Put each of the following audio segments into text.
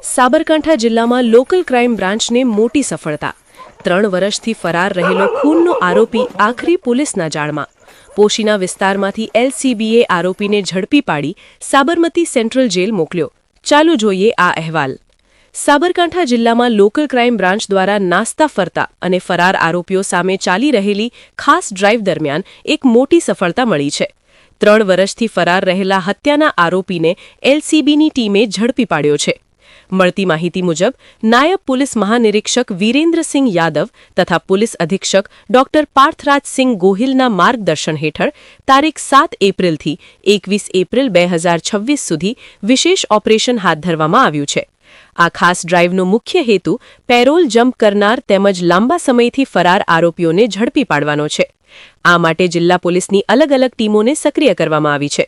સાબરકાંઠા જિલ્લામાં local crime બ્રાન્ચને મોટી સફળતા। 3 વર્ષથી ફરાર રહેલો ખૂનનો આરોપી આખરી પોલીસના જાળમાં। પોશીના વિસ્તારમાંથી એલસીબીએ આરોપીને ઝડપી પાડી સાબરમતી સેન્ટ્રલ જેલ મોકલ્યો। ચાલો જોઈએ આ અહેવાલ। સાબરકાંઠા જિલ્લામાં લોકલ ક્રાઇમ બ્રાન્ચ દ્વારા નાસ્તા ફરતા અને ફરાર આરોપીઓ સામે ચાલી રહેલી ખાસ ડ્રાઇવ દરમિયાન એક મોટી સફળતા મળી છે। 3 વર્ષથી ફરાર રહેલા હત્યાના આરોપીને એલસીબીની ટીમે ઝડપી પાડ્યો છે। મળતી માહિતી મુજબ નાયબ પોલીસ મહાનિરીક્ષક વીરેન્દ્રસિંહ યાદવ તથા પોલીસ અધિક્ષક ડોક્ટર પાર્થરાજસિંહ ગોહિલના માર્ગદર્શન હેઠળ તારીખ 7 એપ્રિલથી 21 એપ્રિલ 2026 સુધી વિશેષ ઓપરેશન હાથ ધરવામાં આવ્યું છે। આ ખાસ ડ્રાઇવનો મુખ્ય હેતુ પેરોલ જમ્પ કરનાર તેમજ લાંબા સમયથી ફરાર આરોપીઓને ઝડપી પાડવાનો છે। આ માટે જિલ્લા પોલીસની અલગ અલગ ટીમોને સક્રિય કરવામાં આવી છે।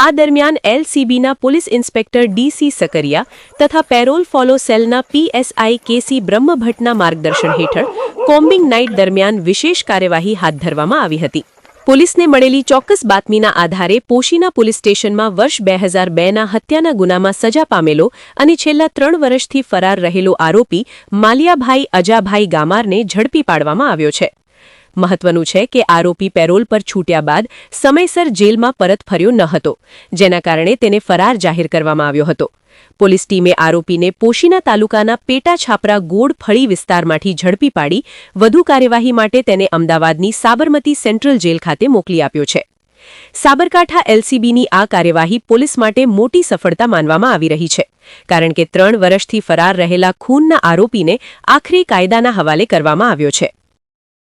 આ દરમિયાન એલસીબીના પોલીસ ઇન્સ્પેક્ટર ડીસી સકરિયા તથા પેરોલ ફોલો સેલના પીએસઆઈ કેસી બ્રહ્મભટ્ટના માર્ગદર્શન હેઠળ કોમ્બિંગ નાઇટ દરમિયાન વિશેષ કાર્યવાહી હાથ ધરવામાં આવી હતી। પોલીસને મળેલી ચોક્કસ બાતમીના આધારે પોશીના પોલીસ સ્ટેશનમાં વર્ષ 2002ના હત્યાના ગુનામાં સજા પામેલો અને છેલ્લા 3 વર્ષથી ફરાર રહેલો આરોપી માલિયાભાઈ અજાભાઈ ગામારને ઝડપી પાડવામાં આવ્યો છે। મહત્વનું છે કે આરોપી પેરોલ પર છૂટ્યા બાદ સમયસર જેલમાં પરત ફર્યો ન હતો, જેના કારણે તેને ફરાર જાહેર કરવામાં આવ્યો હતો। પોલીસ ટીમે આરોપીને પોશીના તાલુકાના પેટા છાપરા ગોળ ફળી વિસ્તારમાંથી ઝડપી પાડી વધુ કાર્યવાહી માટે તેને અમદાવાદની સાબરમતી સેન્ટ્રલ જેલ ખાતે મોકલી આપ્યો છે। સાબરકાંઠા એલસીબીની આ કાર્યવાહી પોલીસ માટે મોટી સફળતા માનવામાં આવી રહી છે, કારણ કે 3 વર્ષથી ફરાર રહેલા ખૂનના આરોપીને આખરી કાયદાના હવાલે કરવામાં આવ્યો છે।